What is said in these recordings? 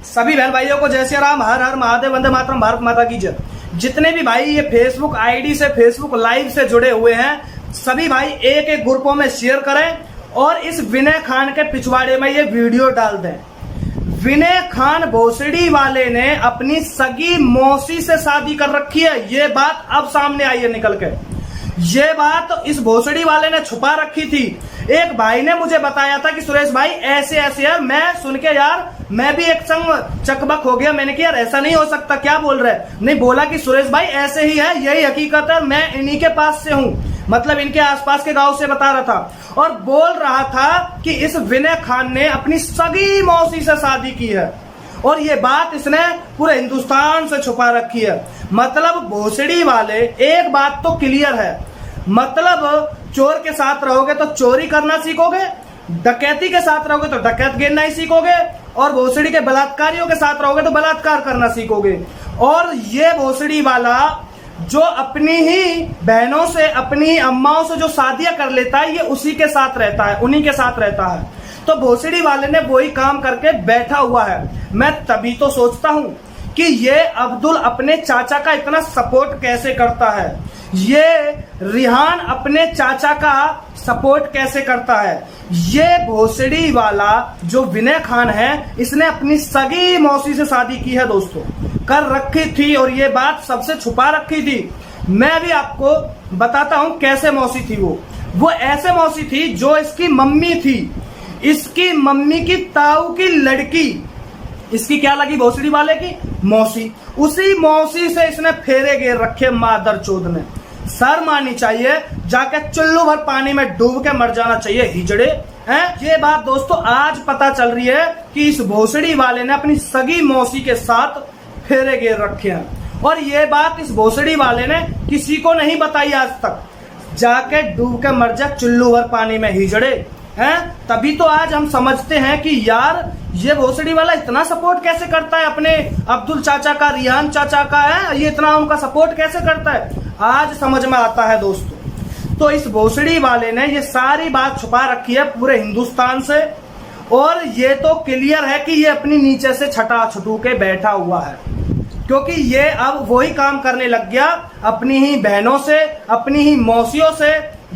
सभी बहन भाइयों को जय श्री राम, हर हर महादेव, वंदे मातरम, भारत माता की जय। जितने भी भाई ये फेसबुक आईडी से, फेसबुक लाइव से जुड़े हुए हैं, सभी भाई एक एक ग्रुपों में शेयर करें और इस विनय खान के पिछवाड़े में ये वीडियो डाल दें। विनय खान भोसड़ी वाले ने अपनी सगी मौसी से शादी कर रखी है, ये बात अब सामने आई है निकल के। ये बात इस भोसड़ी वाले ने छुपा रखी थी। एक भाई ने मुझे बताया था कि सुरेश भाई ऐसे ऐसे है। मैं सुन के यार मैं भी एक संग चकबक हो गया। मैंने कहा यार ऐसा नहीं हो सकता, क्या बोल रहे हैं? नहीं, बोला कि सुरेश भाई ऐसे ही है, यही हकीकत है, मैं इन्हीं के पास से हूँ, मतलब इनके आसपास के गांव से बता रहा था। और बोल रहा था कि इस विनय खान ने अपनी सगी मौसी से शादी की है और ये बात इसने पूरे हिंदुस्तान से छुपा रखी है। मतलब भोसड़ी वाले, एक बात तो क्लियर है, मतलब चोर के साथ रहोगे तो चोरी करना सीखोगे, डकैती के साथ रहोगे तो डकैत गिनना ही सीखोगे, और भोसड़ी के बलात्कारियों के साथ रहोगे तो बलात्कार करना सीखोगे। और ये भोसड़ी वाला जो अपनी ही बहनों से, अपनी ही अम्माओं से जो शादियां कर लेता है, ये उसी के साथ रहता है, उन्हीं के साथ रहता है। तो भोसड़ी वाले ने वही काम करके बैठा हुआ है। मैं तभी तो सोचता हूं कि ये अब्दुल अपने चाचा का इतना सपोर्ट कैसे करता है, ये रिहान अपने चाचा का सपोर्ट कैसे करता है। ये भोसड़ी वाला जो विनय खान है, इसने अपनी सगी मौसी से शादी की है दोस्तों, कर रखी थी, और ये बात सबसे छुपा रखी थी। मैं भी आपको बताता हूं कैसे मौसी थी वो ऐसे मौसी थी जो इसकी मम्मी थी, इसकी मम्मी की ताऊ की लड़की, इसकी क्या लगी भोसड़ी वाले की? मौसी। उसी मौसी से इसने फेरे गेर रखे मादर चोद ने। शर्म आनी चाहिए, जाके चुल्लू भर पानी में डूब के मर जाना चाहिए हिजड़े हैं। ये बात दोस्तों आज पता चल रही है कि इस भोसड़ी वाले ने अपनी सगी मौसी के साथ फेरे गेर रखे हैं, और ये बात इस भोसड़ी वाले ने किसी को नहीं बताई आज तक। जाके डूब के मर जा चुल्लू भर पानी में हिजड़े हैं। तभी तो आज हम समझते हैं कि यार ये भोसड़ी वाला इतना सपोर्ट कैसे करता है अपने अब्दुल चाचा का, रिहान चाचा का, है ये इतना उनका सपोर्ट कैसे करता है, आज समझ में आता है दोस्तों। तो इस भोसड़ी वाले ने ये सारी बात छुपा रखी है पूरे हिंदुस्तान से, और ये तो क्लियर है कि ये अपनी नीचे से छटा छटू के बैठा हुआ है, क्योंकि ये अब वही काम करने लग गया, अपनी ही बहनों से, अपनी ही मौसियों से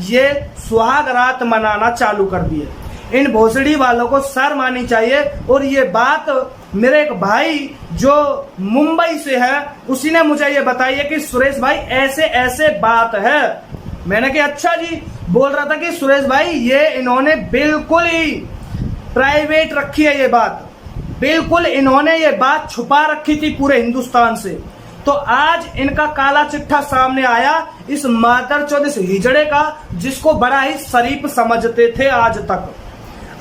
ये सुहाग रात मनाना चालू कर दिए। इन भोसड़ी वालों को शर्म आनी चाहिए। और ये बात मेरे एक भाई जो मुंबई से है, उसी ने मुझे ये बताई है कि सुरेश भाई ऐसे ऐसे बात है। मैंने कहा अच्छा जी। बोल रहा था कि सुरेश भाई ये इन्होंने बिल्कुल ही प्राइवेट रखी है, ये बात बिल्कुल इन्होंने ये बात छुपा रखी थी पूरे हिंदुस्तान से। तो आज इनका काला चिट्ठा सामने आया, इस मादरचोद, इस हिजड़े का, जिसको बड़ा ही शरीफ समझते थे आज तक।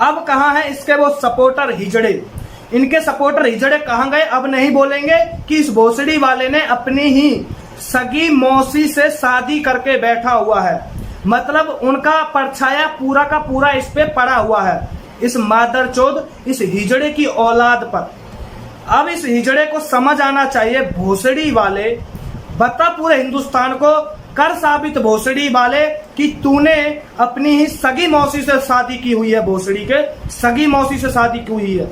अब कहां है इसके वो सपोर्टर हिजड़े? इनके सपोर्टर हिजड़े कहां गए? अब नहीं बोलेंगे कि इस भोसड़ी वाले ने अपनी ही सगी मौसी से शादी करके बैठा हुआ है, मतलब उनका परछाया पूरा का पूरा इस पे पड़ा हुआ है, इस मादरचोद, इस हिजड़े की औलाद पर। अब इस हिजड़े को समझ आना चाहिए, भोसड़ी वाले बता पूरे हिंदुस्तान को, कर साबित भोसड़ी वाले कि तूने अपनी ही सगी मौसी से शादी की हुई है, भोसड़ी के सगी मौसी से शादी की हुई है।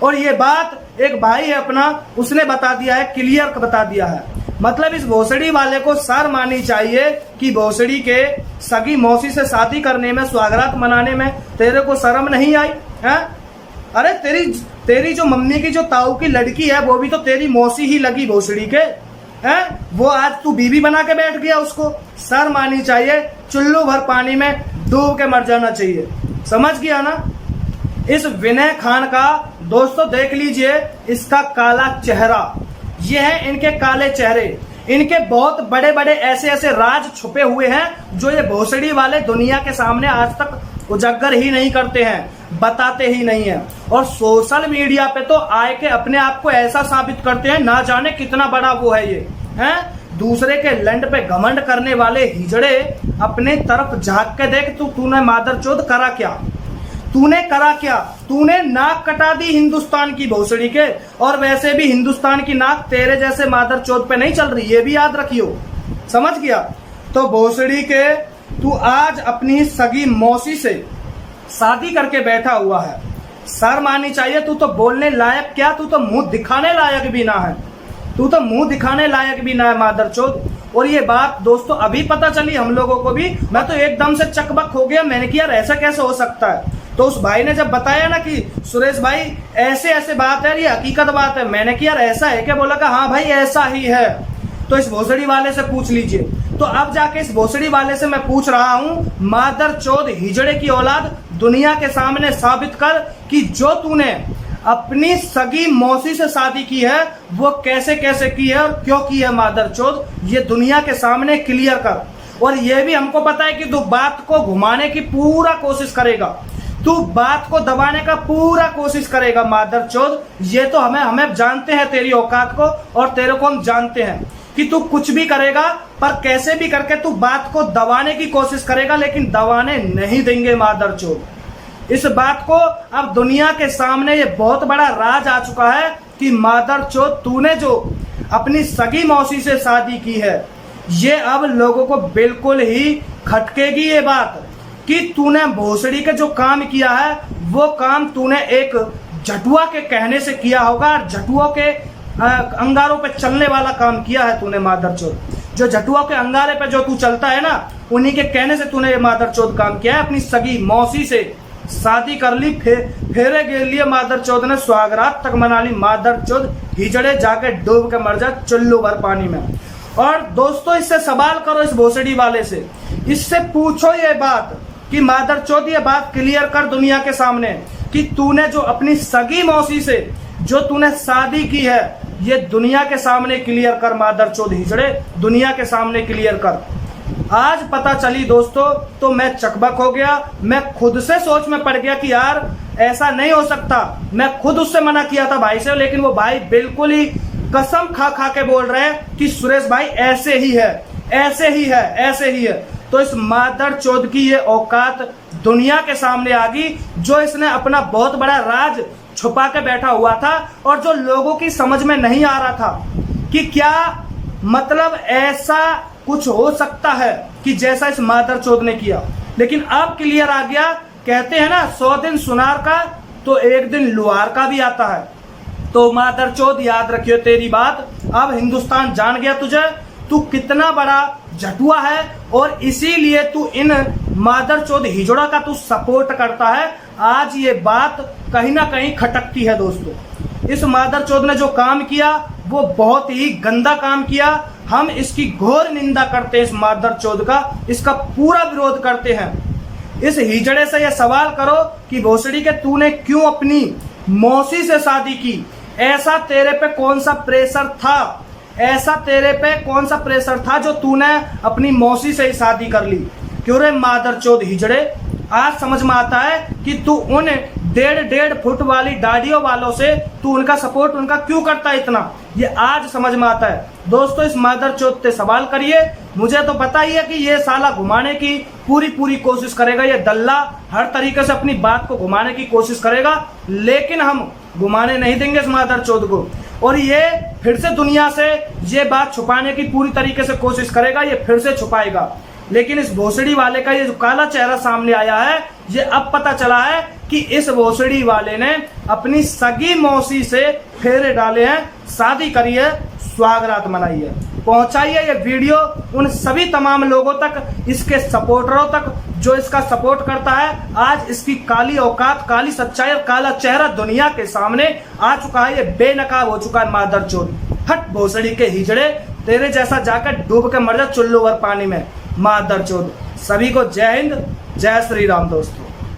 और ये बात एक भाई है अपना, उसने बता दिया है, क्लियर बता दिया है। मतलब इस भोसड़ी वाले को शर्म आनी चाहिए कि भोसड़ी के सगी मौसी से शादी करने में, सुहागरात मनाने में तेरे को शर्म नहीं आई है? अरे तेरी जो मम्मी की जो ताऊ की लड़की है, वो भी तो तेरी मौसी ही लगी भोसड़ी के, हैं? वो आज तू बीवी बना के बैठ गया उसको। शर्म आनी चाहिए, चुल्लू भर पानी में डूब के मर जाना चाहिए। समझ गया ना? इस विनय खान का दोस्तों देख लीजिए इसका काला चेहरा, ये है इनके काले चेहरे। इनके बहुत बड़े बड़े ऐसे ऐसे राज छुपे हुए हैं जो ये भोसड़ी वाले दुनिया के सामने आज तक उजागर ही नहीं करते हैं, बताते ही नहीं है। और सोशल मीडिया पे तो आए के अपने आप को ऐसा साबित करते हैं, ना जाने कितना बड़ा वो है ये, हैं? दूसरे के लंड पे घमंड करने वाले हिजड़े, अपने तरफ झांक के देख तूने मादरचोद करा क्या? तूने करा क्या? तूने नाक कटा दी हिंदुस्तान की भोसड़ी के, और वैसे भी हिंदुस्तान की नाक तेरे जैसे मादरचोद पे नहीं चल रही, ये भी याद रखियो। समझ गया? तो भोसड़ी के तू आज अपनी सगी मौसी से शादी करके बैठा हुआ है, शर्म आनी चाहिए। तू तो बोलने लायक क्या, तू तो मुंह दिखाने लायक भी ना है, तू तो मुंह दिखाने लायक भी ना है मादरचोद। और ये बात दोस्तों अभी पता चली हम लोगों को भी, मैं तो एकदम से चकबक हो गया। मैंने कि यार ऐसा कैसे हो सकता है। तो उस भाई ने जब बताया ना कि सुरेश भाई ऐसे ऐसे बात है, ये हकीकत बात है, मैंने कि यार ऐसा है क्या, बोला कि हाँ भाई ऐसा ही है। तो इस भोसड़ी वाले से पूछ लीजिए। तो अब जाके इस भोसड़ी वाले से मैं पूछ रहा हूँ, मादरचोद हिजड़े की औलाद, दुनिया के सामने साबित कर कि जो तूने अपनी सगी मौसी से शादी की है वो कैसे कैसे की है और क्यों की है मादरचोद, ये दुनिया के सामने क्लियर कर। और ये भी हमको पता है कि तू बात को घुमाने की पूरा कोशिश करेगा, तू बात को दबाने का पूरा कोशिश करेगा मादरचोद। ये तो हमें जानते हैं तेरी औकात को, और तेरे को हम जानते हैं कि तू कुछ भी करेगा, पर कैसे भी करके तू बात को दबाने की कोशिश करेगा, लेकिन दबाने नहीं देंगे मादरचोद। इस बात को अब दुनिया के सामने ये बहुत बड़ा राज आ चुका है कि मादरचोद तूने जो अपनी सगी मौसी से शादी की है, ये अब लोगों को बिल्कुल ही खटकेगी ये बात कि तूने भोसड़ी के जो काम किया है वो काम तूने एक जटुआ के कहने से किया होगा, और जटुओं के अंगारों पे चलने वाला काम किया है तूने मादरचोद। जो जटुओं के अंगारे पे जो तू चलता है ना, उन्हीं के कहने से तूने ये मादरचोद काम किया है। अपनी सगी मौसी से शादी कर ली, फेरे के लिए मादरचोद ने सुहागरात तक मना ली। मादरचोद हिजड़े जाके डूब के मर जा चुल्लू भर पानी में। और दोस्तों इससे सवाल करो, इस भोसड़ी वाले से, इससे पूछो ये बात कि मादरचोद ये बात क्लियर कर दुनिया के सामने कि तूने जो अपनी सगी मौसी से जो तूने शादी की है, ये दुनिया के सामने क्लियर कर मादरचोद हिजड़े, दुनिया के सामने क्लियर कर। आज पता चली दोस्तों तो मैं चकबक हो गया, मैं खुद से सोच में पड़ गया कि यार ऐसा नहीं हो सकता। मैं खुद उससे मना किया था भाई से, लेकिन वो भाई बिल्कुल ही कसम खा खा के बोल रहे हैं कि सुरेश भाई ऐसे ही है, ऐसे ही है, ऐसे ही है। तो इस मादरचोद की ये औकात दुनिया के सामने आ गई, जो इसने अपना बहुत बड़ा राज छुपा के बैठा हुआ था, और जो लोगों की समझ में नहीं आ रहा था कि क्या मतलब ऐसा कुछ हो सकता है कि जैसा इस मादरचोद ने किया। लेकिन अब क्लियर आ गया। कहते हैं ना 100 दिन सुनार का तो एक दिन लुहार का भी आता है। तो मादरचोद याद रखियो तेरी बात, अब हिंदुस्तान जान गया तुझे, तू कितना बड़ा जटुआ है, और इसीलिए तू इन मादरचोद हिजड़ा का तू सपोर्ट करता है। आज ये बात कहीं ना कहीं खटकती है दोस्तों। इस मादरचोद ने जो काम किया वो बहुत ही गंदा काम किया। हम इसकी घोर निंदा करते हैं, इस मादरचोद का, इसका पूरा विरोध करते हैं। इस हिजड़े से ये सवाल करो कि भोसड़ी के तूने क्यों अपनी मौसी से शादी की, ऐसा तेरे पे कौन सा प्रेशर था, ऐसा तेरे पे कौन सा प्रेशर था जो तूने अपनी मौसी से ही शादी कर ली। क्यों रे मादरचोद हिजड़े, आज समझ में आता है कि तू उन 1.5 फुट वाली दाढ़ियों वालों से तू उनका सपोर्ट उनका क्यों करता है इतना, ये आज समझ में आता है। दोस्तों इस मादरचोद से सवाल करिए। मुझे तो पता ही है कि ये साला घुमाने की पूरी कोशिश करेगा, ये दल्ला हर तरीके से अपनी बात को घुमाने की कोशिश करेगा, लेकिन हम घुमाने नहीं देंगे इस मादरचोद को। और ये फिर से दुनिया से ये बात छुपाने की पूरी तरीके से कोशिश करेगा, ये फिर से छुपाएगा। लेकिन इस भोसड़ी वाले का ये जो काला चेहरा सामने आया है, ये अब पता चला है कि इस भोसड़ी वाले ने अपनी सगी मौसी से फेरे डाले हैं, शादी करी है, सुहागरात मनाई है। पहुंचाइए ये वीडियो उन सभी तमाम लोगों तक, इसके सपोर्टरों तक जो इसका सपोर्ट करता है। आज इसकी काली औकात, काली सच्चाई और काला चेहरा दुनिया के सामने आ चुका है। ये बेनकाब हो चुका है मादरचोद। हट भोसड़ी के हिजड़े, तेरे जैसा जाकर डूब के मर जा चुल्लू भर पानी में मादरचोद। सभी को जय हिंद, जय श्री राम दोस्तों।